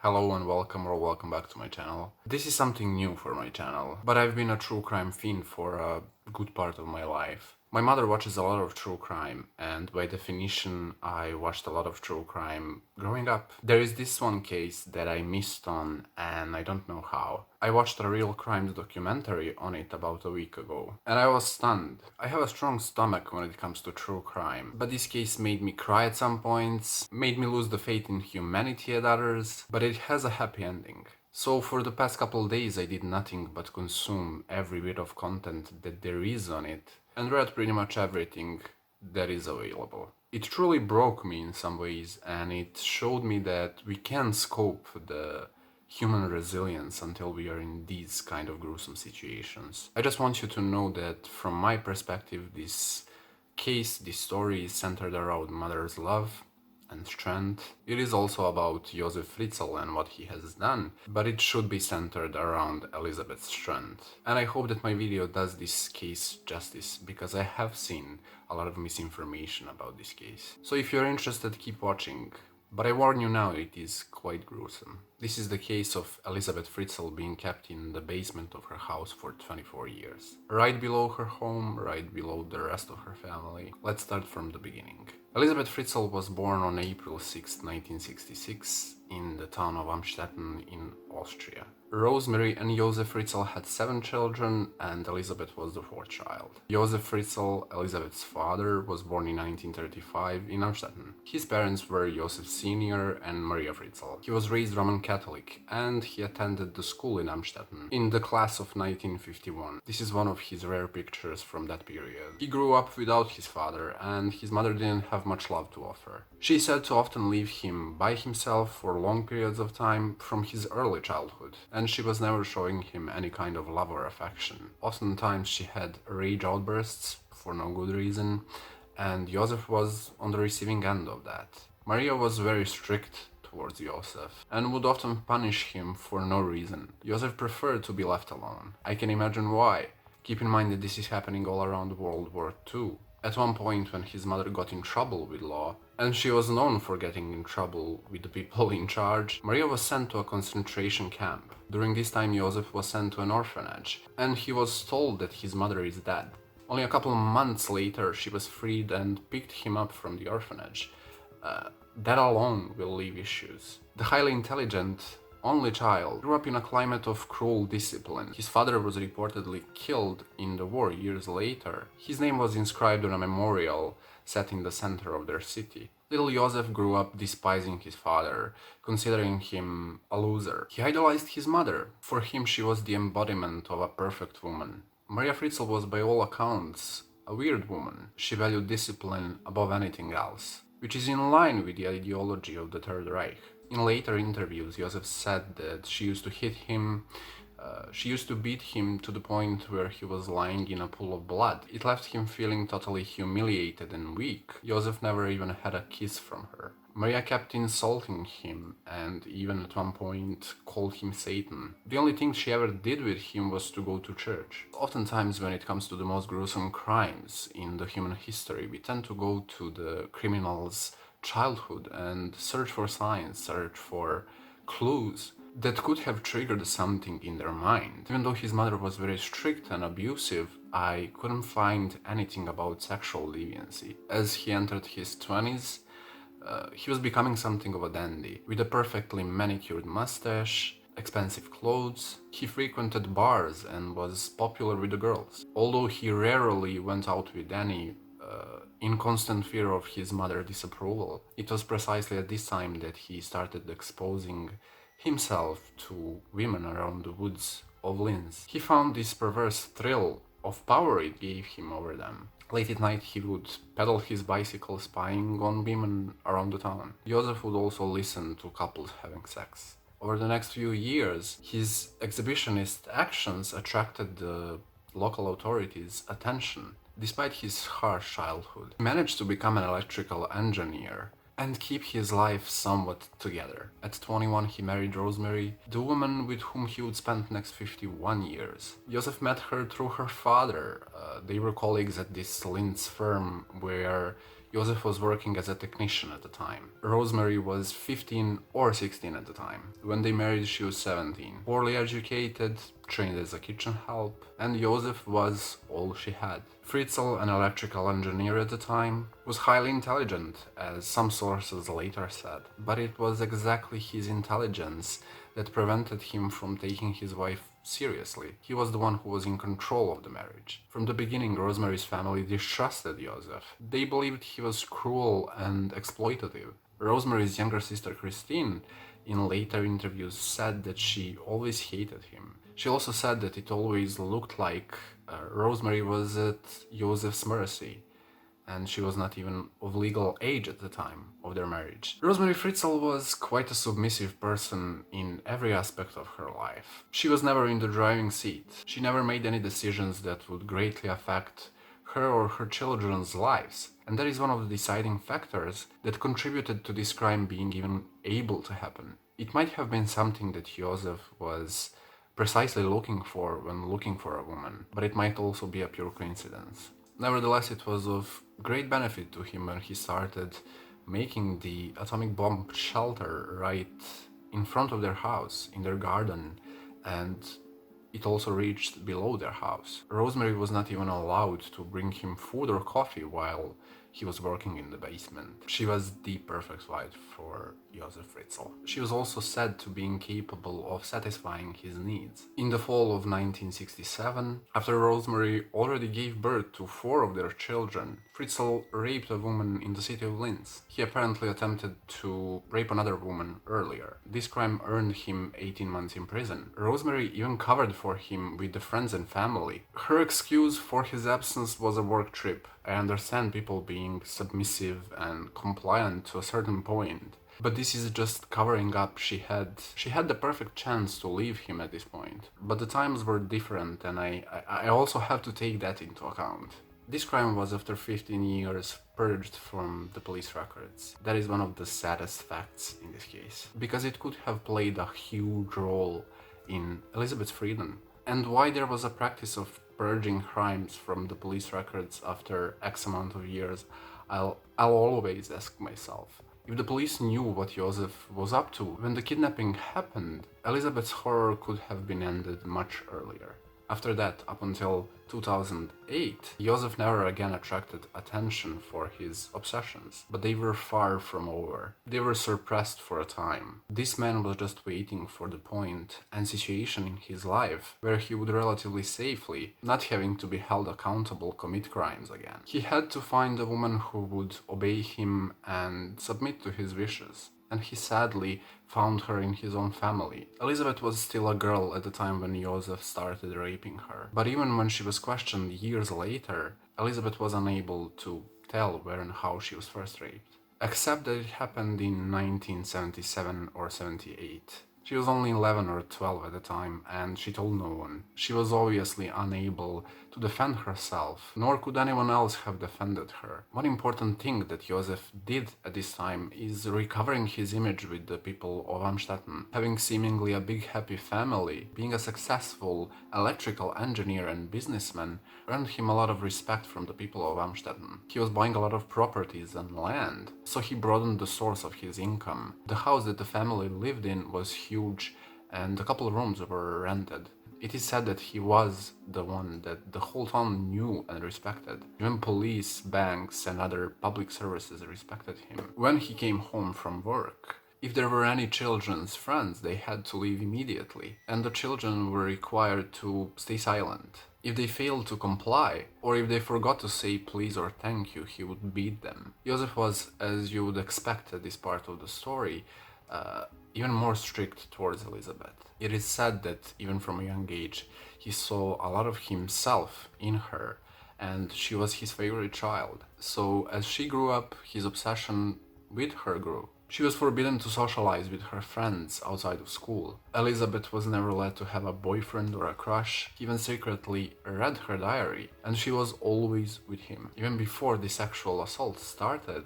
Hello and welcome back to my channel. This is something new for my channel, but I've been a true crime fiend for a good part of my life. My mother watches a lot of true crime, and by definition I watched a lot of true crime growing up. There is this one case that I missed on, and I don't know how. I watched a real crime documentary on it about a week ago, and I was stunned. I have a strong stomach when it comes to true crime, but this case made me cry at some points, made me lose the faith in humanity at others, but it has a happy ending. So for the past couple days I did nothing but consume every bit of content that there is on it, and read pretty much everything that is available. It truly broke me in some ways, and it showed me that we can scope the human resilience until we are in these kind of gruesome situations. I just want you to know that from my perspective, this case, this story is centered around mother's love and strength. It is also about Josef Fritzl and what he has done, but it should be centered around Elisabeth's strength. And I hope that my video does this case justice, because I have seen a lot of misinformation about this case. So if you're interested, keep watching. But I warn you now, it is quite gruesome. This is the case of Elisabeth Fritzl being kept in the basement of her house for 24 years. Right below her home, right below the rest of her family. Let's start from the beginning. Elisabeth Fritzl was born on April 6, 1966, in the town of Amstetten in Austria. Rosemary and Josef Fritzl had 7 children, and Elisabeth was the 4th child. Josef Fritzl, Elisabeth's father, was born in 1935 in Amstetten. His parents were Josef Sr. and Maria Fritzl. He was raised Roman Catholic, and he attended the school in Amstetten in the class of 1951. This is one of his rare pictures from that period. He grew up without his father, and his mother didn't have much love to offer. She said to often leave him by himself for long periods of time from his early childhood, and she was never showing him any kind of love or affection. Oftentimes she had rage outbursts for no good reason, and Josef was on the receiving end of that. Maria was very strict towards Josef and would often punish him for no reason. Josef preferred to be left alone. I can imagine why. Keep in mind that this is happening all around World War II. At one point, when his mother got in trouble with law, and she was known for getting in trouble with the people in charge, Maria was sent to a concentration camp. During this time, Josef was sent to an orphanage, and he was told that his mother is dead. Only a couple of months later, she was freed and picked him up from the orphanage. That alone will leave issues. The highly intelligent only child grew up in a climate of cruel discipline. His father was reportedly killed in the war years later. His name was inscribed on a memorial set in the center of their city. Little Josef grew up despising his father, considering him a loser. He idolized his mother. For him, she was the embodiment of a perfect woman. Maria Fritzl was, by all accounts, a weird woman. She valued discipline above anything else, which is in line with the ideology of the Third Reich. In later interviews, Josef said that she used to hit him, she used to beat him to the point where he was lying in a pool of blood. It left him feeling totally humiliated and weak. Josef never even had a kiss from her. Maria kept insulting him and even at one point called him Satan. The only thing she ever did with him was to go to church. Oftentimes when it comes to the most gruesome crimes in the human history, we tend to go to the criminal's childhood and search for signs, search for clues that could have triggered something in their mind. Even though his mother was very strict and abusive, I couldn't find anything about sexual deviancy. As he entered his 20s, he was becoming something of a dandy, with a perfectly manicured mustache, expensive clothes. He frequented bars and was popular with the girls. Although he rarely went out with any, in constant fear of his mother's disapproval, it was precisely at this time that he started exposing himself to women around the woods of Linz. He found this perverse thrill of power it gave him over them. Late at night he would pedal his bicycle spying on women around the town. Josef would also listen to couples having sex. Over the next few years, his exhibitionist actions attracted the local authorities' attention. Despite his harsh childhood, he managed to become an electrical engineer and keep his life somewhat together. At 21 he married Rosemary, the woman with whom he would spend the next 51 years. Josef met her through her father. They were colleagues at this Linz firm where Josef was working as a technician at the time. Rosemary was 15 or 16 at the time. When they married, she was 17. Poorly educated, trained as a kitchen help, and Josef was all she had. Fritzel, an electrical engineer at the time, was highly intelligent, as some sources later said, but it was exactly his intelligence that prevented him from taking his wife seriously. He was the one who was in control of the marriage. From the beginning, Rosemary's family distrusted Josef. They believed he was cruel and exploitative. Rosemary's younger sister Christine, in later interviews, said that she always hated him. She also said that it always looked like Rosemary was at Josef's mercy, and she was not even of legal age at the time of their marriage. Rosemary Fritzl was quite a submissive person in every aspect of her life. She was never in the driving seat. She never made any decisions that would greatly affect her or her children's lives. And that is one of the deciding factors that contributed to this crime being even able to happen. It might have been something that Josef was precisely looking for when looking for a woman, but it might also be a pure coincidence. Nevertheless, it was of great benefit to him when he started making the atomic bomb shelter right in front of their house, in their garden, and it also reached below their house. Rosemary was not even allowed to bring him food or coffee while he was working in the basement. She was the perfect wife for Josef Fritzl. She was also said to be incapable of satisfying his needs. In the fall of 1967, after Rosemary already gave birth to 4 of their children, Fritzl raped a woman in the city of Linz. He apparently attempted to rape another woman earlier. This crime earned him 18 months in prison. Rosemary even covered for him with the friends and family. Her excuse for his absence was a work trip. I understand people being submissive and compliant to a certain point, but this is just covering up. She had the perfect chance to leave him at this point. But the times were different, and I also have to take that into account. This crime was, after 15 years, purged from the police records. That is one of the saddest facts in this case, because it could have played a huge role in Elisabeth's freedom. And why there was a practice of purging crimes from the police records after X amount of years, I'll always ask myself. If the police knew what Josef was up to when the kidnapping happened, Elisabeth's horror could have been ended much earlier. After that, up until 2008, Josef never again attracted attention for his obsessions, but they were far from over. They were suppressed for a time. This man was just waiting for the point and situation in his life where he would relatively safely, not having to be held accountable, commit crimes again. He had to find a woman who would obey him and submit to his wishes. And he sadly found her in his own family. Elisabeth was still a girl at the time when Josef started raping her. But even when she was questioned years later, Elisabeth was unable to tell where and how she was first raped, except that it happened in 1977 or 78. She was only 11 or 12 at the time, and she told no one. She was obviously unable to defend herself, nor could anyone else have defended her. One important thing that Josef did at this time is recovering his image with the people of Amstetten. Having seemingly a big happy family, being a successful electrical engineer and businessman earned him a lot of respect from the people of Amstetten. He was buying a lot of properties and land, so he broadened the source of his income. The house that the family lived in was huge, and a couple of rooms were rented. It is said that he was the one that the whole town knew and respected. Even police, banks, and other public services respected him. When he came home from work, if there were any children's friends, they had to leave immediately, and the children were required to stay silent. If they failed to comply, or if they forgot to say please or thank you, he would beat them. Josef was, as you would expect at this part of the story, even more strict towards Elisabeth. It is said that even from a young age, he saw a lot of himself in her, and she was his favorite child. So as she grew up, his obsession with her grew. She was forbidden to socialize with her friends outside of school. Elisabeth was never let to have a boyfriend or a crush. He even secretly read her diary, and she was always with him. Even before the sexual assault started,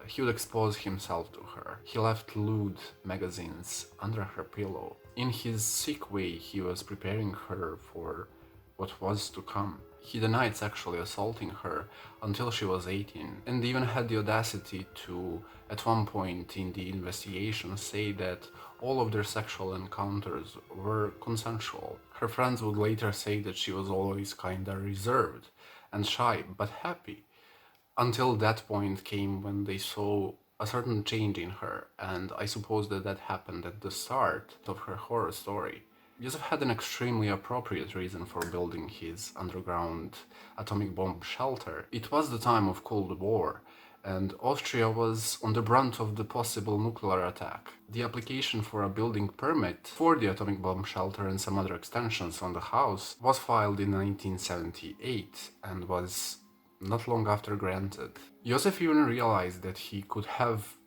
he would expose himself to her. He left lewd magazines under her pillow. In his sick way, he was preparing her for what was to come. He denied sexually assaulting her until she was 18, and even had the audacity to, at one point in the investigation, say that all of their sexual encounters were consensual. Her friends would later say that she was always kinda reserved and shy, but happy, until that point came when they saw a certain change in her, and I suppose that happened at the start of her horror story. Josef had an extremely appropriate reason for building his underground atomic bomb shelter. It was the time of Cold War, and Austria was on the brunt of the possible nuclear attack. The application for a building permit for the atomic bomb shelter and some other extensions on the house was filed in 1978 and was not long after granted. Josef even realized that he could have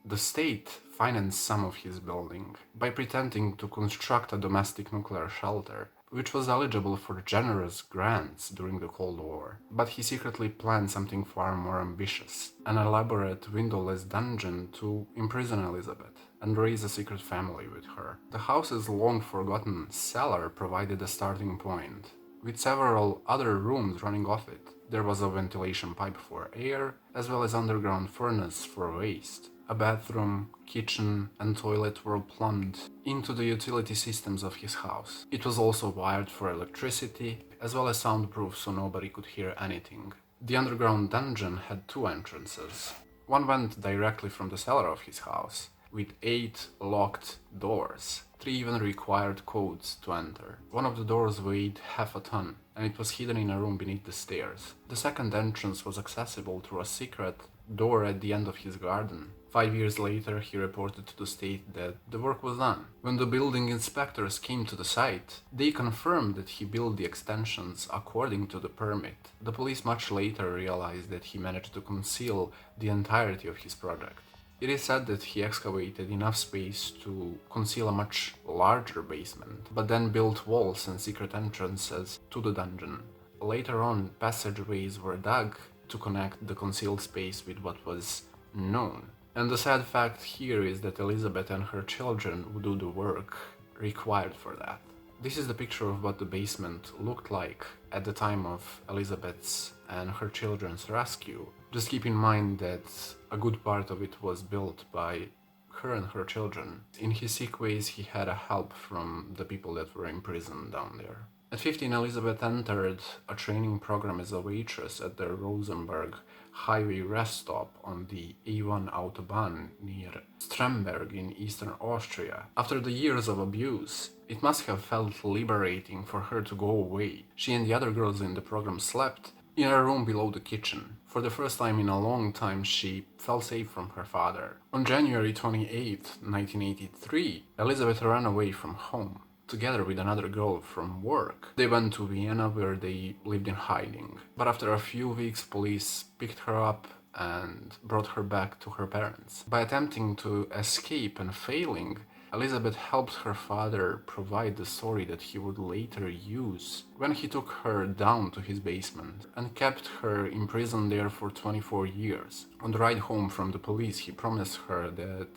the state finance some of his building by pretending to construct a domestic nuclear shelter, which was eligible for generous grants during the Cold War. But he secretly planned something far more ambitious, an elaborate windowless dungeon to imprison Elisabeth and raise a secret family with her. The house's long-forgotten cellar provided a starting point, with several other rooms running off it. There was a ventilation pipe for air, as well as underground furnace for waste. A bathroom, kitchen, and toilet were plumbed into the utility systems of his house. It was also wired for electricity, as well as soundproof so nobody could hear anything. The underground dungeon had two entrances. One went directly from the cellar of his house, with 8 locked doors. 3 even required codes to enter. One of the doors weighed half a ton, and it was hidden in a room beneath the stairs. The second entrance was accessible through a secret door at the end of his garden. 5 years later, he reported to the state that the work was done. When the building inspectors came to the site, they confirmed that he built the extensions according to the permit. The police much later realized that he managed to conceal the entirety of his project. It is said that he excavated enough space to conceal a much larger basement, but then built walls and secret entrances to the dungeon. Later on, passageways were dug to connect the concealed space with what was known. And the sad fact here is that Elisabeth and her children would do the work required for that. This is the picture of what the basement looked like at the time of Elisabeth's and her children's rescue. Just keep in mind that a good part of it was built by her and her children. In his sick ways, he had a help from the people that were imprisoned down there. At 15, Elisabeth entered a training program as a waitress at the Rosenberg highway rest stop on the A1 Autobahn near Stremberg in eastern Austria. After the years of abuse, it must have felt liberating for her to go away. She and the other girls in the program slept in a room below the kitchen. For the first time in a long time, she felt safe from her father. On January 28, 1983, Elisabeth ran away from home, together with another girl from work. They went to Vienna, where they lived in hiding. But after a few weeks, police picked her up and brought her back to her parents. By attempting to escape and failing, Elisabeth helped her father provide the story that he would later use when he took her down to his basement and kept her imprisoned there for 24 years. On the ride home from the police, he promised her that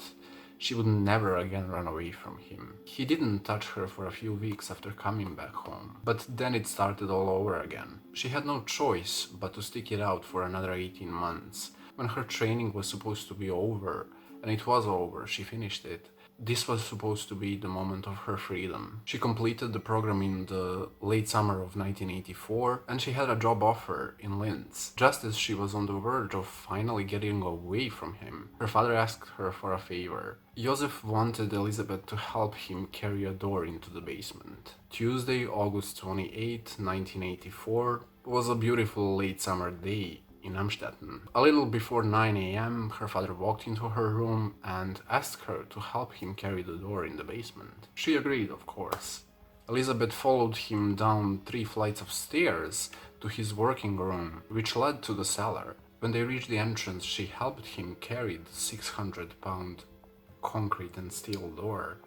she would never again run away from him. He didn't touch her for a few weeks after coming back home, but then it started all over again. She had no choice but to stick it out for another 18 months. When her training was supposed to be over, and it was over, she finished it. This was supposed to be the moment of her freedom. She completed the program in the late summer of 1984, and she had a job offer in Linz. Just as she was on the verge of finally getting away from him, her father asked her for a favor. Josef wanted Elisabeth to help him carry a door into the basement. Tuesday, August 28, 1984, was a beautiful late summer day in Amstetten. A little before 9 a.m., her father walked into her room and asked her to help him carry the door in the basement. She agreed, of course. Elisabeth followed him down 3 flights of stairs to his working room, which led to the cellar. When they reached the entrance, she helped him carry the 600-pound concrete and steel door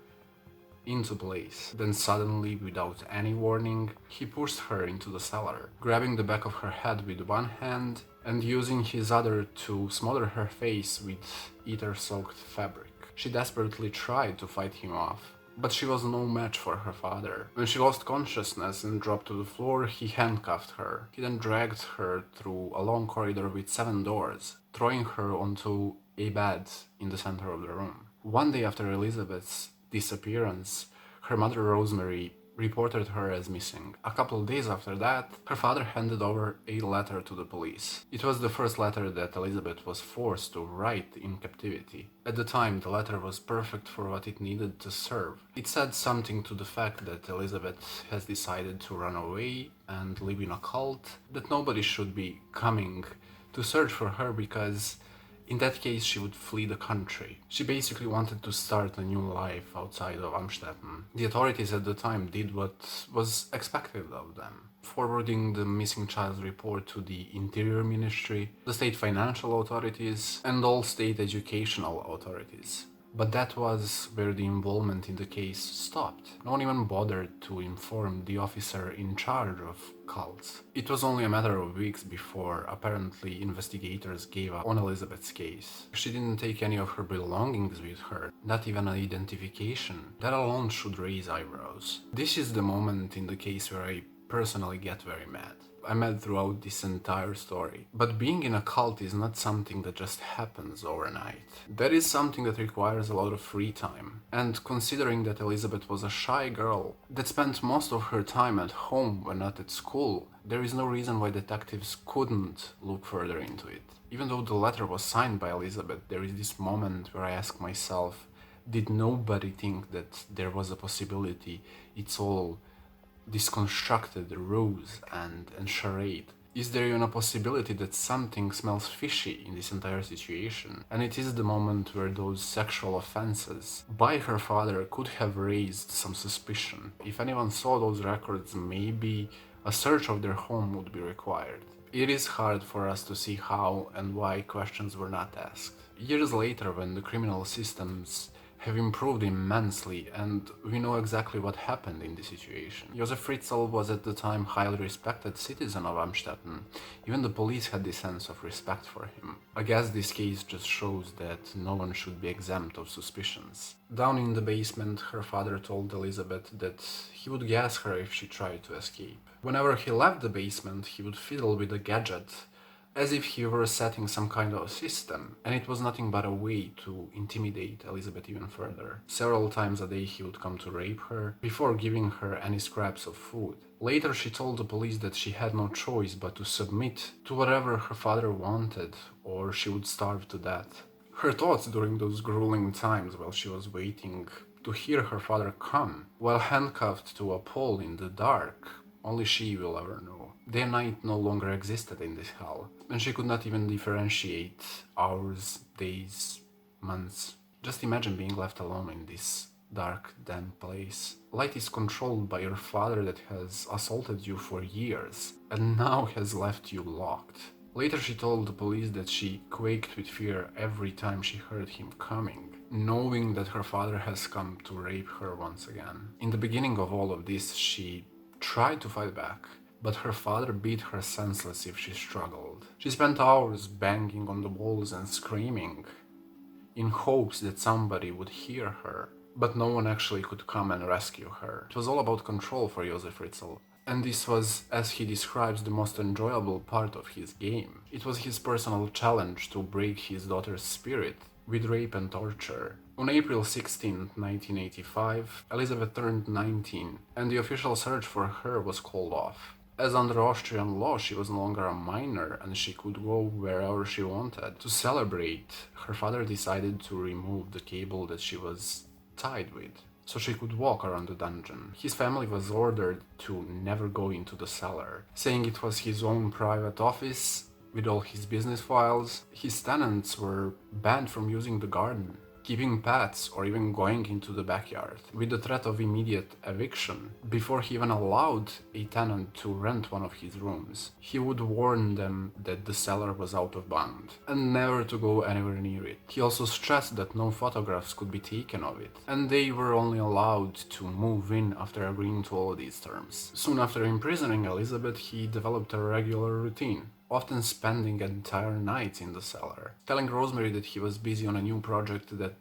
into place. Then suddenly, without any warning, he pushed her into the cellar, grabbing the back of her head with one hand and using his other to smother her face with ether-soaked fabric. She desperately tried to fight him off, but she was no match for her father. When she lost consciousness and dropped to the floor, he handcuffed her. He then dragged her through a long corridor with 7 doors, throwing her onto a bed in the center of the room. One day after Elisabeth's disappearance, her mother Rosemary reported her as missing. A couple of days after that, her father handed over a letter to the police. It was the first letter that Elisabeth was forced to write in captivity. At the time, the letter was perfect for what it needed to serve. It said something to the fact that Elisabeth has decided to run away and live in a cult, that nobody should be coming to search for her because in that case, she would flee the country. She basically wanted to start a new life outside of Amstetten. The authorities at the time did what was expected of them, forwarding the missing child's report to the Interior Ministry, the state financial authorities, and all state educational authorities. But that was where the involvement in the case stopped. No one even bothered to inform the officer in charge of cults. It was only a matter of weeks before apparently investigators gave up on Elisabeth's case. She didn't take any of her belongings with her, not even an identification. That alone should raise eyebrows. This is the moment in the case where I personally get very mad. I'm mad throughout this entire story. But being in a cult is not something that just happens overnight. That is something that requires a lot of free time. And considering that Elisabeth was a shy girl that spent most of her time at home when not at school, there is no reason why detectives couldn't look further into it. Even though the letter was signed by Elisabeth, there is this moment where I ask myself, did nobody think that there was a possibility it's all disconstructed ruse and charade? Is there even a possibility that something smells fishy in this entire situation? And it is the moment where those sexual offenses by her father could have raised some suspicion. If anyone saw those records, maybe a search of their home would be required. It is hard for us to see how and why questions were not asked. Years later, when the criminal systems have improved immensely and we know exactly what happened in this situation. Josef Fritzl was at the time highly respected citizen of Amstetten. Even the police had this sense of respect for him. I guess this case just shows that no one should be exempt of suspicions. Down in the basement, her father told Elisabeth that he would gas her if she tried to escape. Whenever he left the basement, he would fiddle with a gadget as if he were setting some kind of system, and it was nothing but a way to intimidate Elisabeth even further. Several times a day he would come to rape her, before giving her any scraps of food. Later she told the police that she had no choice but to submit to whatever her father wanted, or she would starve to death. Her thoughts during those grueling times while she was waiting to hear her father come, while handcuffed to a pole in the dark, only she will ever know. Day and night no longer existed in this hell, and she could not even differentiate hours, days, months. Just imagine being left alone in this dark, damp place. Light is controlled by your father that has assaulted you for years, and now has left you locked. Later she told the police that she quaked with fear every time she heard him coming, knowing that her father has come to rape her once again. In the beginning of all of this, she tried to fight back, but her father beat her senseless if she struggled. She spent hours banging on the walls and screaming, in hopes that somebody would hear her, but no one actually could come and rescue her. It was all about control for Josef Fritzl, and this was, as he describes, the most enjoyable part of his game. It was his personal challenge to break his daughter's spirit with rape and torture. On April 16, 1985, Elisabeth turned 19, and the official search for her was called off. As under Austrian law, she was no longer a minor and she could go wherever she wanted. To celebrate, her father decided to remove the cable that she was tied with, so she could walk around the dungeon. His family was ordered to never go into the cellar, saying it was his own private office with all his business files. His tenants were banned from using the garden, keeping pets, or even going into the backyard, with the threat of immediate eviction. Before he even allowed a tenant to rent one of his rooms, he would warn them that the cellar was out of bound, and never to go anywhere near it. He also stressed that no photographs could be taken of it, and they were only allowed to move in after agreeing to all these terms. Soon after imprisoning Elisabeth, he developed a regular routine, often spending entire nights in the cellar, telling Rosemary that he was busy on a new project that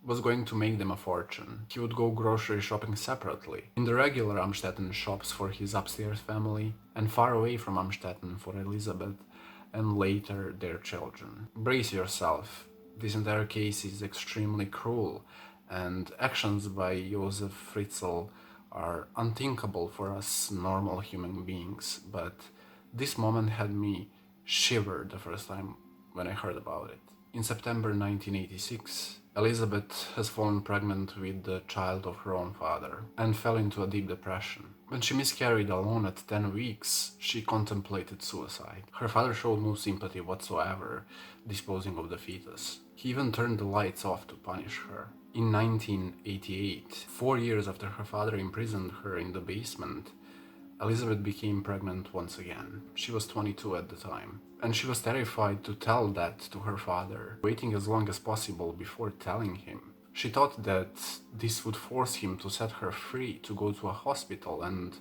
was going to make them a fortune. He would go grocery shopping separately, in the regular Amstetten shops for his upstairs family, and far away from Amstetten for Elisabeth and later their children. Brace yourself. This entire case is extremely cruel, and actions by Josef Fritzl are unthinkable for us normal human beings, but this moment had me shiver the first time when I heard about it. In September 1986, Elisabeth has fallen pregnant with the child of her own father and fell into a deep depression. When she miscarried alone at 10 weeks, she contemplated suicide. Her father showed no sympathy whatsoever, disposing of the fetus. He even turned the lights off to punish her. In 1988, 4 years after her father imprisoned her in the basement, Elisabeth became pregnant once again. She was 22 at the time, and she was terrified to tell that to her father, waiting as long as possible before telling him. She thought that this would force him to set her free to go to a hospital and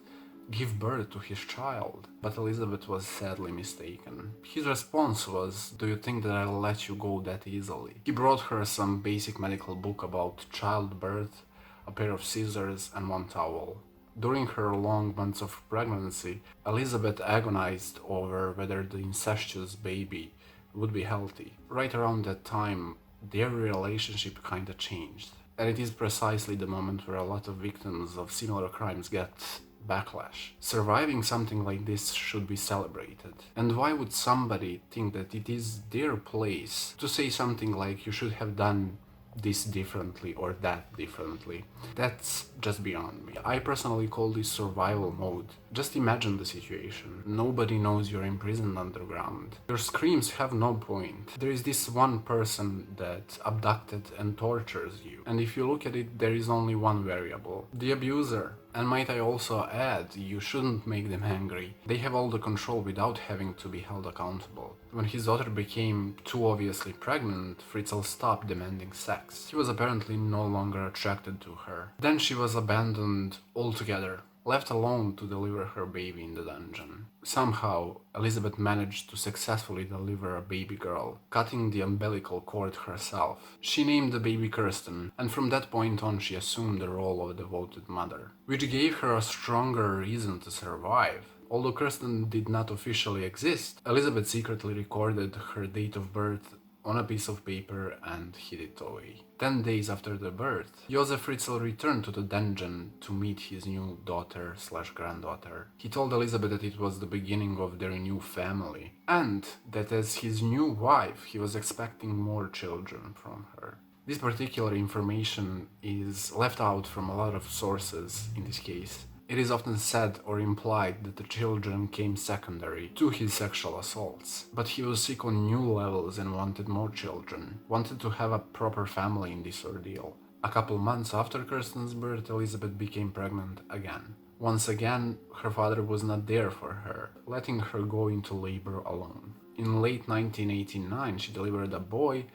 give birth to his child, but Elisabeth was sadly mistaken. His response was, "Do you think that I'll let you go that easily?" He brought her some basic medical book about childbirth, a pair of scissors, and one towel. During her long months of pregnancy, Elisabeth agonized over whether the incestuous baby would be healthy. Right around that time, their relationship kinda changed. And it is precisely the moment where a lot of victims of similar crimes get backlash. Surviving something like this should be celebrated. And why would somebody think that it is their place to say something like, "You should have done this differently or that differently"? That's just beyond me. I personally call this survival mode. Just imagine the situation. Nobody knows you're imprisoned underground. Your screams have no point. There is this one person that abducted and tortures you. And if you look at it, there is only one variable: the abuser. And might I also add, you shouldn't make them angry. They have all the control without having to be held accountable. When his daughter became too obviously pregnant, Fritzel stopped demanding sex. He was apparently no longer attracted to her. Then she was abandoned altogether, left alone to deliver her baby in the dungeon. Somehow, Elisabeth managed to successfully deliver a baby girl, cutting the umbilical cord herself. She named the baby Kirsten, and from that point on she assumed the role of a devoted mother, which gave her a stronger reason to survive. Although Kirsten did not officially exist, Elisabeth secretly recorded her date of birth on a piece of paper and hid it away. 10 days after the birth, Josef Fritzl returned to the dungeon to meet his new daughter/granddaughter. He told Elisabeth that it was the beginning of their new family, and that as his new wife, he was expecting more children from her. This particular information is left out from a lot of sources in this case. It is often said or implied that the children came secondary to his sexual assaults, but he was sick on new levels and wanted more children, wanted to have a proper family in this ordeal. A couple months after Kirsten's birth, Elisabeth became pregnant again. Once again, her father was not there for her, letting her go into labor alone. In late 1989, she delivered a boy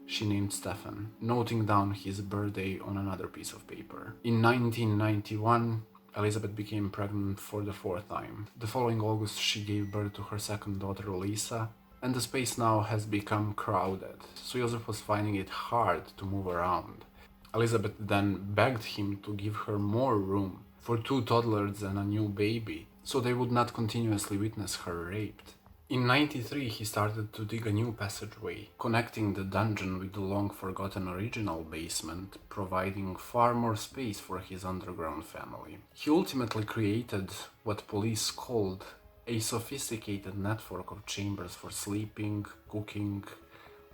she named Stefan, noting down his birthday on another piece of paper. In 1991, Elisabeth became pregnant for the 4th time. The following August, she gave birth to her second daughter, Lisa, and the space now has become crowded, so Josef was finding it hard to move around. Elisabeth then begged him to give her more room for 2 toddlers and a new baby, so they would not continuously witness her raped. In 1993, he started to dig a new passageway, connecting the dungeon with the long-forgotten original basement, providing far more space for his underground family. He ultimately created what police called a sophisticated network of chambers for sleeping, cooking,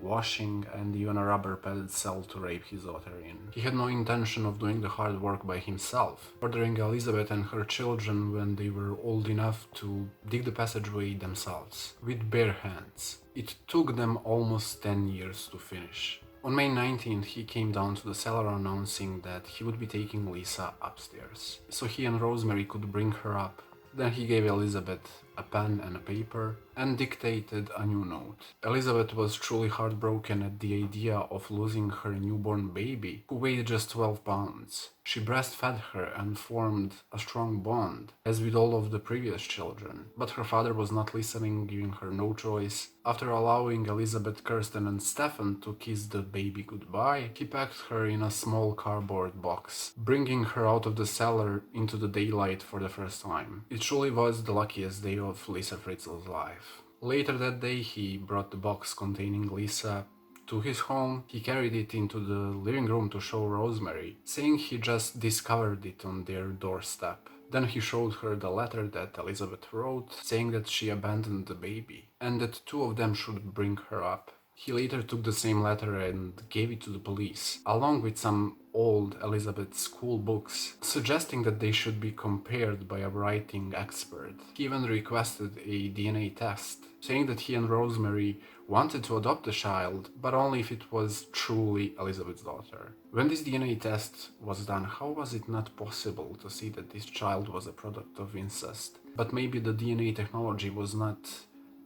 washing, and even a rubber-padded cell to rape his daughter in. He had no intention of doing the hard work by himself, ordering Elisabeth and her children when they were old enough to dig the passageway themselves, with bare hands. It took them almost 10 years to finish. On May 19th, he came down to the cellar announcing that he would be taking Lisa upstairs, so he and Rosemary could bring her up. Then he gave Elisabeth a pen and a paper, and dictated a new note. Elisabeth was truly heartbroken at the idea of losing her newborn baby, who weighed just 12 pounds. She breastfed her and formed a strong bond, as with all of the previous children. But her father was not listening, giving her no choice. After allowing Elisabeth, Kirsten and Stefan to kiss the baby goodbye, he packed her in a small cardboard box, bringing her out of the cellar into the daylight for the first time. It truly was the luckiest day of Lisa Fritzl's life. Later that day, he brought the box containing Lisa to his home. He carried it into the living room to show Rosemary, saying he just discovered it on their doorstep. Then he showed her the letter that Elisabeth wrote, saying that she abandoned the baby, and that two of them should bring her up. He later took the same letter and gave it to the police, along with some old Elisabeth school books, suggesting that they should be compared by a writing expert. He even requested a DNA test, saying that he and Rosemary wanted to adopt the child, but only if it was truly Elisabeth's daughter. When this DNA test was done, how was it not possible to see that this child was a product of incest? But maybe the DNA technology was not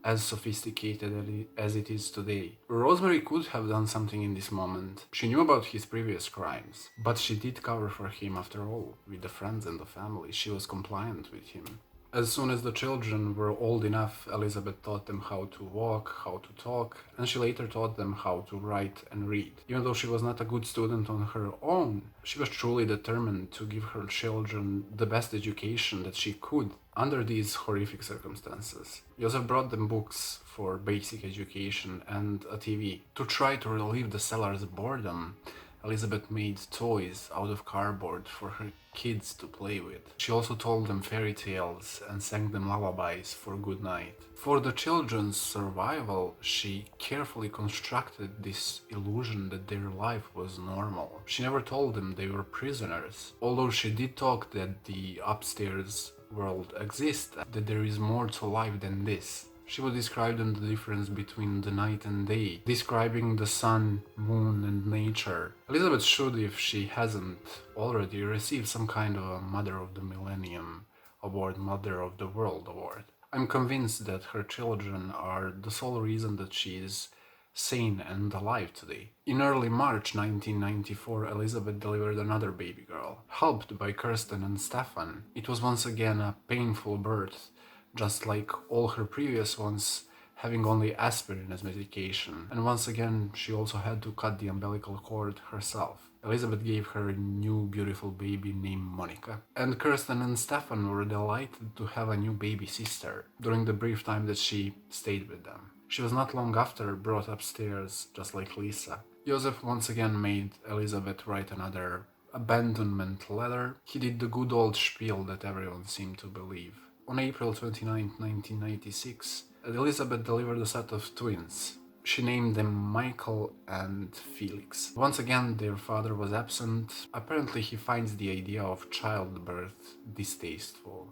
as sophisticated as it is today. Rosemary could have done something in this moment. She knew about his previous crimes, but she did cover for him after all. With the friends and the family, she was compliant with him. As soon as the children were old enough, Elisabeth taught them how to walk, how to talk, and she later taught them how to write and read. Even though she was not a good student on her own, she was truly determined to give her children the best education that she could under these horrific circumstances. Josef brought them books for basic education and a TV. To try to relieve the cellar's boredom, Elisabeth made toys out of cardboard for her kids to play with. She also told them fairy tales and sang them lullabies for good night. For the children's survival, she carefully constructed this illusion that their life was normal. She never told them they were prisoners, although she did talk that the upstairs world exists, that there is more to life than this. She would describe them the difference between the night and day, describing the sun, moon, and nature. Elisabeth should, if she hasn't already, receive some kind of a Mother of the Millennium award, Mother of the World award. I'm convinced that her children are the sole reason that she is sane and alive today. In early March 1994, Elisabeth delivered another baby girl, helped by Kirsten and Stefan. It was once again a painful birth, just like all her previous ones, having only aspirin as medication. And once again, she also had to cut the umbilical cord herself. Elisabeth gave her a new beautiful baby named Monica. And Kirsten and Stefan were delighted to have a new baby sister during the brief time that she stayed with them. She was not long after brought upstairs, just like Lisa. Josef once again made Elisabeth write another abandonment letter. He did the good old spiel that everyone seemed to believe. On April 29, 1996, Elisabeth delivered a set of twins. She named them Michael and Felix. Once again, their father was absent. Apparently, he finds the idea of childbirth distasteful.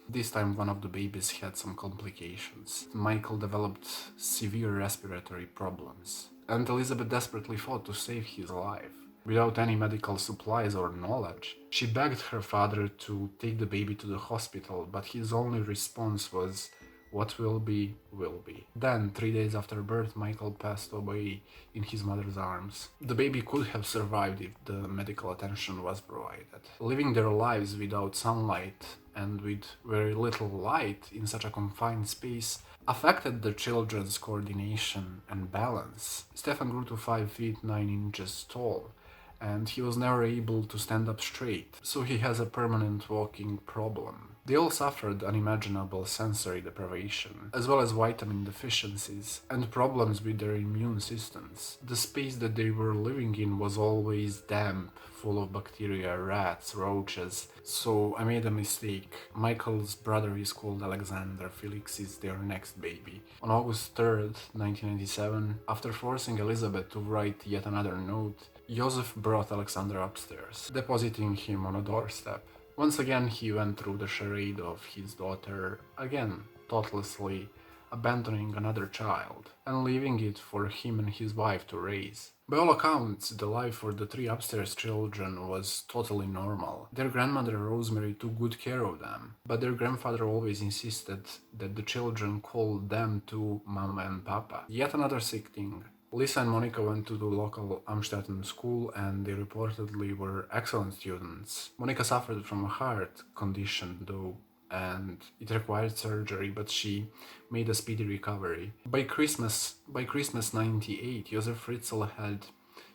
This time, one of the babies had some complications. Michael developed severe respiratory problems, and Elisabeth desperately fought to save his life. Without any medical supplies or knowledge, she begged her father to take the baby to the hospital, but his only response was, "What will be, will be." Then, 3 days after birth, Michael passed away in his mother's arms. The baby could have survived if the medical attention was provided. Living their lives without sunlight and with very little light in such a confined space affected the children's coordination and balance. Stefan grew to 5 feet 9 inches tall, and he was never able to stand up straight, so he has a permanent walking problem. They all suffered unimaginable sensory deprivation, as well as vitamin deficiencies, and problems with their immune systems. The space that they were living in was always damp, full of bacteria, rats, roaches, so I made a mistake. Michael's brother is called Alexander, Felix is their next baby. On August 3rd, 1997, after forcing Elisabeth to write yet another note, Josef brought Alexander upstairs, depositing him on a doorstep. Once again, he went through the charade of his daughter, again thoughtlessly abandoning another child and leaving it for him and his wife to raise. By all accounts, the life for the three upstairs children was totally normal. Their grandmother Rosemary took good care of them, but their grandfather always insisted that the children called them to Mama and Papa. Yet another sick thing. Lisa and Monica went to the local Amstetten school and they reportedly were excellent students. Monica suffered from a heart condition though, and it required surgery, but she made a speedy recovery. By Christmas 98, Josef Fritzl had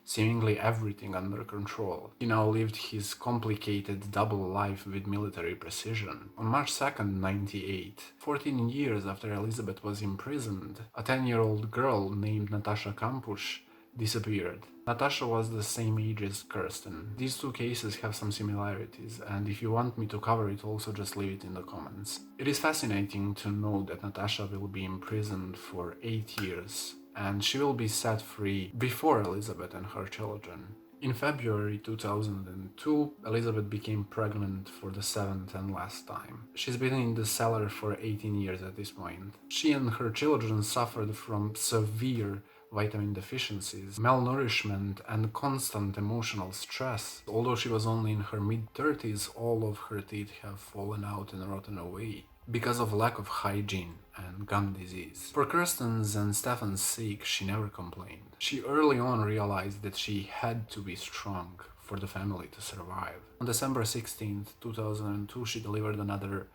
seemingly everything under control. He now lived his complicated double life with military precision. On March 2nd, 98, 14 years after Elisabeth was imprisoned, a 10-year-old girl named Natasha Kampusch disappeared. Natasha was the same age as Kirsten. These two cases have some similarities, and if you want me to cover it also, just leave it in the comments. It is fascinating to know that Natasha will be imprisoned for 8 years, and she will be set free before Elisabeth and her children. In February 2002, Elisabeth became pregnant for the 7th and last time. She's been in the cellar for 18 years at this point. She and her children suffered from severe vitamin deficiencies, malnourishment, and constant emotional stress. Although she was only in her mid-30s, all of her teeth have fallen out and rotten away because of lack of hygiene and gum disease. For Kirsten's and Stefan's sake, she never complained. She early on realized that she had to be strong for the family to survive. On December 16th, 2002, she delivered another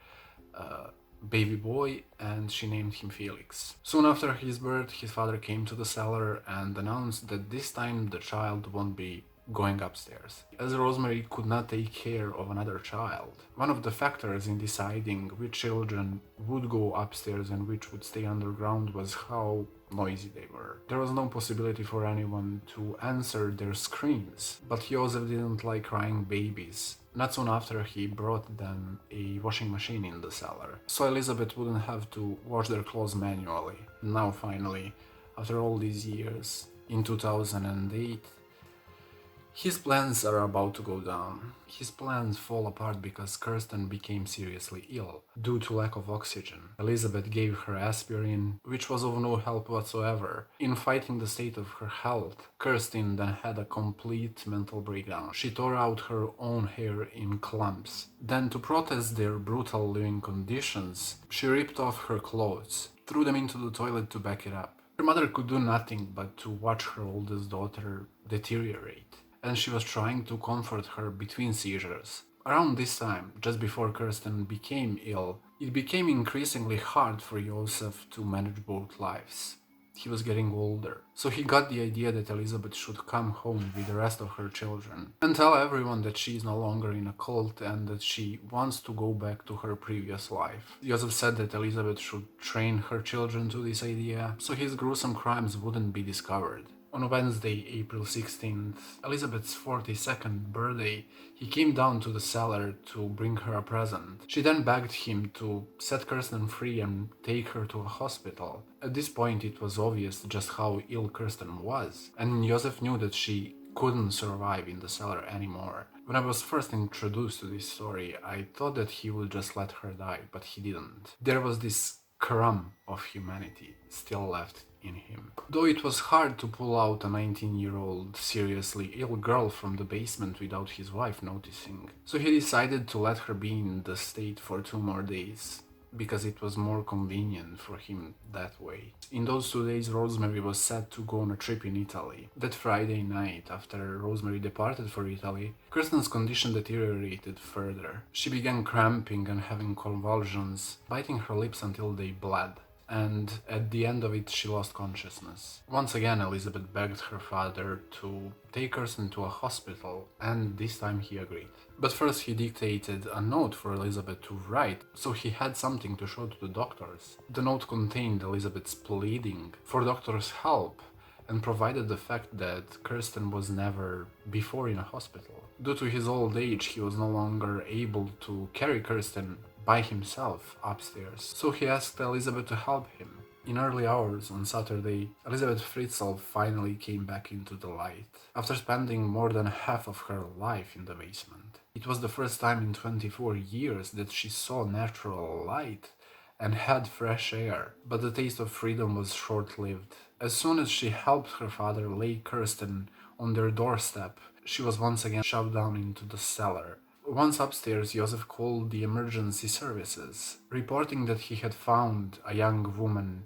baby boy, and she named him Felix. Soon after his birth, his father came to the cellar and announced that this time the child won't be going upstairs, as Rosemary could not take care of another child. One of the factors in deciding which children would go upstairs and which would stay underground was how noisy they were. There was no possibility for anyone to answer their screams, but Josef didn't like crying babies. Not soon after, he brought them a washing machine in the cellar, so Elisabeth wouldn't have to wash their clothes manually. Now finally, after all these years, in 2008, his plans are about to go down. His plans fall apart because Kirsten became seriously ill due to lack of oxygen. Elisabeth gave her aspirin, which was of no help whatsoever. In fighting the state of her health, Kirsten then had a complete mental breakdown. She tore out her own hair in clumps. Then, to protest their brutal living conditions, she ripped off her clothes, threw them into the toilet to back it up. Her mother could do nothing but to watch her oldest daughter deteriorate, and she was trying to comfort her between seizures. Around this time, just before Kirsten became ill, it became increasingly hard for Josef to manage both lives. He was getting older, so he got the idea that Elisabeth should come home with the rest of her children and tell everyone that she is no longer in a cult and that she wants to go back to her previous life. Josef said that Elisabeth should train her children to this idea, so his gruesome crimes wouldn't be discovered. On Wednesday, April 16th, Elisabeth's 42nd birthday, he came down to the cellar to bring her a present. She then begged him to set Kirsten free and take her to a hospital. At this point, it was obvious just how ill Kirsten was, and Josef knew that she couldn't survive in the cellar anymore. When I was first introduced to this story, I thought that he would just let her die, but he didn't. There was this crumb of humanity still left in him. Though it was hard to pull out a 19-year-old seriously ill girl from the basement without his wife noticing, so he decided to let her be in the state for 2 more days, because it was more convenient for him that way. In those 2 days, Rosemary was set to go on a trip in Italy. That Friday night, after Rosemary departed for Italy, Kirsten's condition deteriorated further. She began cramping and having convulsions, biting her lips until they bled, and at the end of it she lost consciousness. Once again, Elisabeth begged her father to take Kirsten to a hospital, and this time he agreed. But first he dictated a note for Elisabeth to write, so he had something to show to the doctors. The note contained Elisabeth's pleading for doctors' help and provided the fact that Kirsten was never before in a hospital. Due to his old age, he was no longer able to carry Kirsten by himself upstairs, so he asked Elisabeth to help him. In early hours on Saturday, Elisabeth Fritzl finally came back into the light, after spending more than half of her life in the basement. It was the first time in 24 years that she saw natural light and had fresh air, but the taste of freedom was short-lived. As soon as she helped her father lay Kirsten on their doorstep, she was once again shoved down into the cellar. Once upstairs, Josef called the emergency services, reporting that he had found a young woman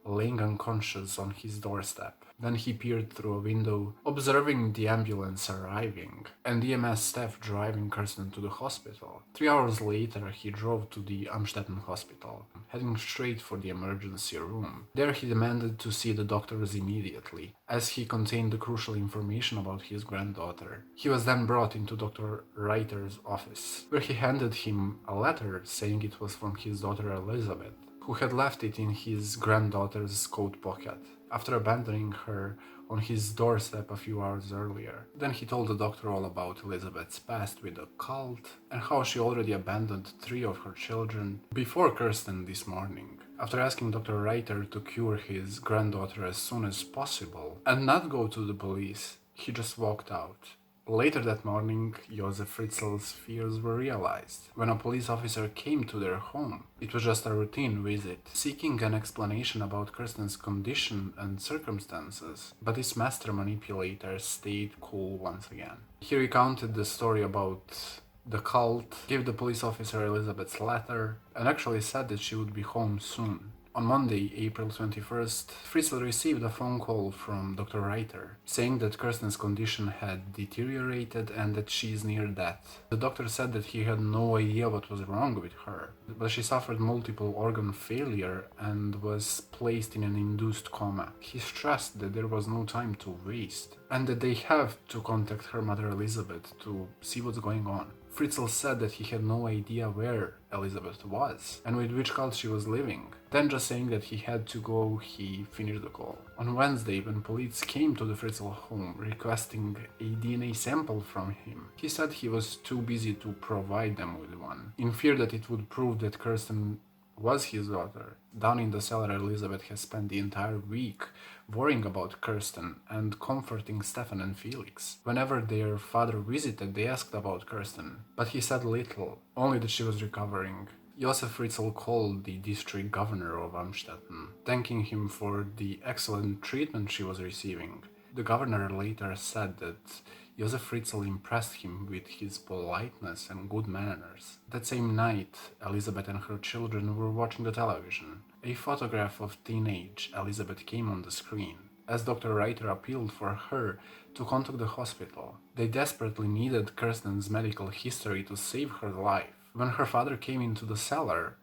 laying unconscious on his doorstep. Then he peered through a window, observing the ambulance arriving and EMS staff driving Kirsten to the hospital. 3 hours later, he drove to the Amstetten hospital, heading straight for the emergency room. There he demanded to see the doctors immediately, as he contained the crucial information about his granddaughter. He was then brought into Dr. Reiter's office, where he handed him a letter saying it was from his daughter Elisabeth, who had left it in his granddaughter's coat pocket after abandoning her on his doorstep a few hours earlier. Then he told the doctor all about Elisabeth's past with the cult and how she already abandoned 3 of her children before Kirsten this morning. After asking Dr. Reiter to cure his granddaughter as soon as possible and not go to the police, he just walked out. Later that morning, Josef Fritzl's fears were realized when a police officer came to their home. It was just a routine visit, seeking an explanation about Kirsten's condition and circumstances, but this master manipulator stayed cool once again. He recounted the story about the cult, gave the police officer Elisabeth's letter, and actually said that she would be home soon. On Monday, April 21st, Fritzel received a phone call from Dr. Reiter, saying that Kirsten's condition had deteriorated and that she is near death. The doctor said that he had no idea what was wrong with her, but she suffered multiple organ failure and was placed in an induced coma. He stressed that there was no time to waste, and that they have to contact her mother Elisabeth to see what's going on. Fritzel said that he had no idea where Elisabeth was and with which cult she was living. Then, just saying that he had to go, he finished the call. On Wednesday, when police came to the Fritzel home requesting a DNA sample from him, he said he was too busy to provide them with one, in fear that it would prove that Kirsten was his daughter. Down in the cellar, Elisabeth has spent the entire week worrying about Kirsten and comforting Stefan and Felix. Whenever their father visited, they asked about Kirsten, but he said little, only that she was recovering. Josef Fritzl called the district governor of Amstetten, thanking him for the excellent treatment she was receiving. The governor later said that Josef Fritzl impressed him with his politeness and good manners. That same night, Elisabeth and her children were watching the television. A photograph of teenage Elisabeth came on the screen, as Dr. Reiter appealed for her to contact the hospital. They desperately needed Kirsten's medical history to save her life. When her father came into the cellar,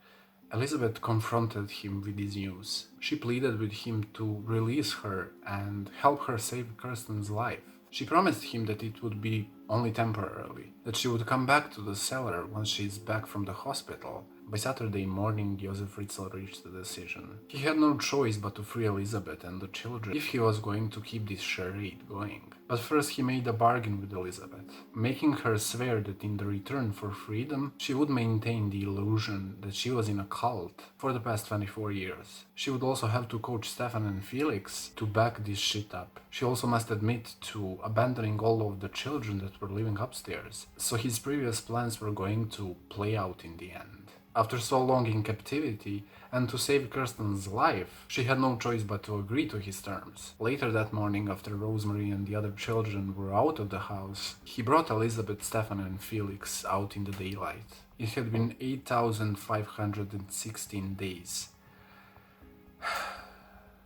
Elisabeth confronted him with this news. She pleaded with him to release her and help her save Kirsten's life. She promised him that it would be only temporarily, that she would come back to the cellar once she is back from the hospital. By Saturday morning, Josef Fritzl reached a decision. He had no choice but to free Elisabeth and the children if he was going to keep this charade going. But first he made a bargain with Elisabeth, making her swear that in the return for freedom, she would maintain the illusion that she was in a cult for the past 24 years. She would also have to coach Stefan and Felix to back this shit up. She also must admit to abandoning all of the children that were living upstairs, so his previous plans were going to play out in the end. After so long in captivity, and to save Kirsten's life, she had no choice but to agree to his terms. Later that morning, after Rosemary and the other children were out of the house, he brought Elisabeth, Stefan and Felix out in the daylight. It had been 8,516 days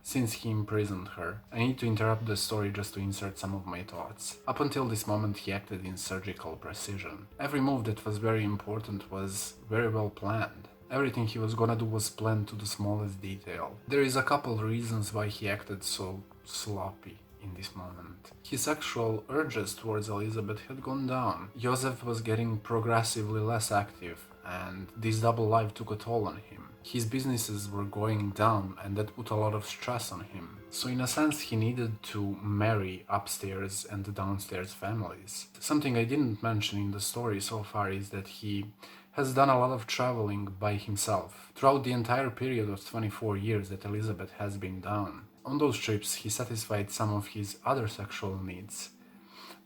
since he imprisoned her. I need to interrupt the story just to insert some of my thoughts. Up until this moment, he acted in surgical precision. Every move that was very important was very well planned. Everything he was gonna do was planned to the smallest detail. There is a couple reasons why he acted so sloppy in this moment. His sexual urges towards Elisabeth had gone down. Josef was getting progressively less active, and this double life took a toll on him. His businesses were going down, and that put a lot of stress on him. So in a sense, he needed to marry upstairs and downstairs families. Something I didn't mention in the story so far is that he has done a lot of traveling by himself throughout the entire period of 24 years that Elisabeth has been down. On those trips, he satisfied some of his other sexual needs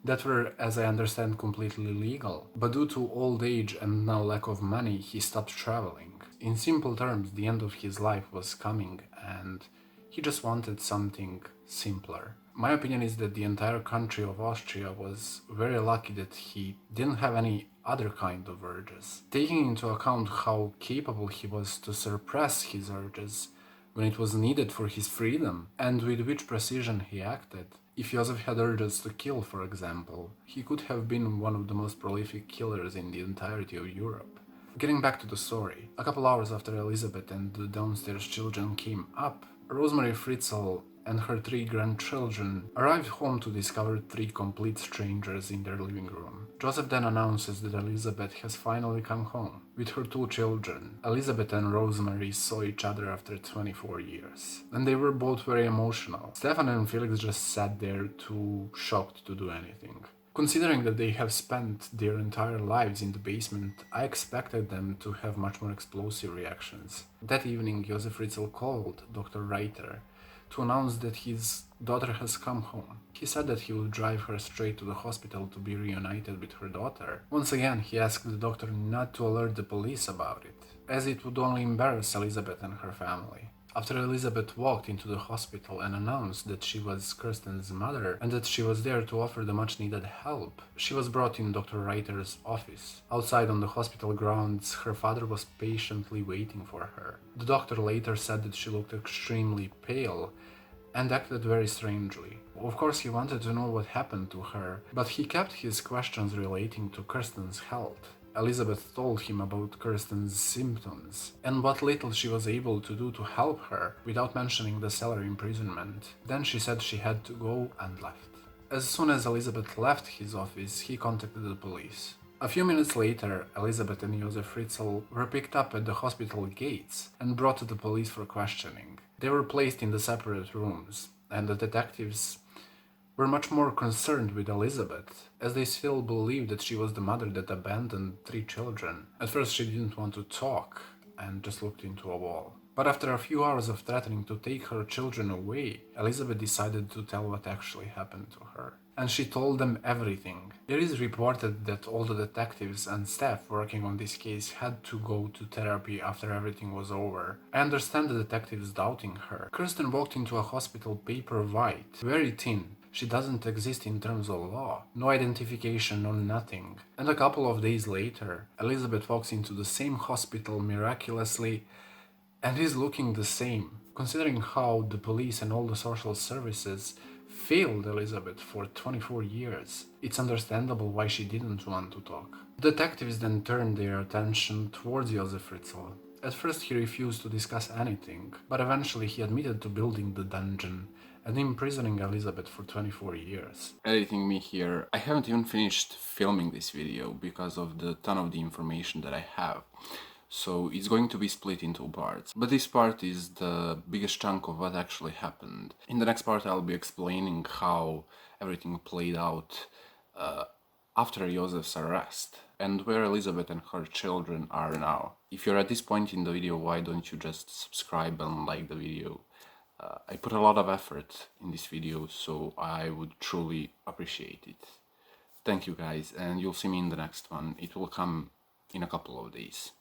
that were, as I understand, completely legal. But due to old age and now lack of money, he stopped traveling. In simple terms, the end of his life was coming, and He just wanted something simpler. My opinion is that the entire country of Austria was very lucky that he didn't have any other kind of urges. Taking into account how capable he was to suppress his urges when it was needed for his freedom, and with which precision he acted. If Josef had urges to kill, for example, he could have been one of the most prolific killers in the entirety of Europe. Getting back to the story, a couple hours after Elisabeth and the downstairs children came up, Rosemary Fritzel and her 3 grandchildren arrived home to discover 3 complete strangers in their living room. Josef then announces that Elisabeth has finally come home with her 2 children. Elisabeth and Rosemary saw each other after 24 years, and they were both very emotional. Stefan and Felix just sat there too shocked to do anything. Considering that they have spent their entire lives in the basement, I expected them to have much more explosive reactions. That evening, Josef Fritzl called Dr. Reiter to announce that his daughter has come home. He said that he would drive her straight to the hospital to be reunited with her daughter. Once again, he asked the doctor not to alert the police about it, as it would only embarrass Elisabeth and her family. After Elisabeth walked into the hospital and announced that she was Kirsten's mother and that she was there to offer the much needed help, she was brought in Dr. Reiter's office. Outside on the hospital grounds, her father was patiently waiting for her. The doctor later said that she looked extremely pale and acted very strangely. Of course, he wanted to know what happened to her, but he kept his questions relating to Kirsten's health. Elisabeth told him about Kirsten's symptoms and what little she was able to do to help her without mentioning the cellar imprisonment. Then she said she had to go and left. As soon as Elisabeth left his office, he contacted the police. A few minutes later, Elisabeth and Josef Fritzl were picked up at the hospital gates and brought to the police for questioning. They were placed in the separate rooms, and the detectives were much more concerned with Elisabeth, as they still believed that she was the mother that abandoned 3 children. At first she didn't want to talk and just looked into a wall. But after a few hours of threatening to take her children away, Elisabeth decided to tell what actually happened to her. And she told them everything. It is reported that all the detectives and staff working on this case had to go to therapy after everything was over. I understand the detectives doubting her. Kirsten walked into a hospital paper white, very thin. She doesn't exist in terms of law. No identification, no nothing. And a couple of days later, Elisabeth walks into the same hospital miraculously and is looking the same. Considering how the police and all the social services failed Elisabeth for 24 years, it's understandable why she didn't want to talk. Detectives then turned their attention towards Josef Fritzl. At first he refused to discuss anything, but eventually he admitted to building the dungeon and imprisoning Elisabeth for 24 years. Editing me here, I haven't even finished filming this video because of the ton of the information that I have. So it's going to be split into parts. But this part is the biggest chunk of what actually happened. In the next part I'll be explaining how everything played out after Josef's arrest and where Elisabeth and her children are now. If you're at this point in the video, why don't you just subscribe and like the video? I put a lot of effort in this video, so I would truly appreciate it. Thank you guys, and you'll see me in the next one. It will come in a couple of days.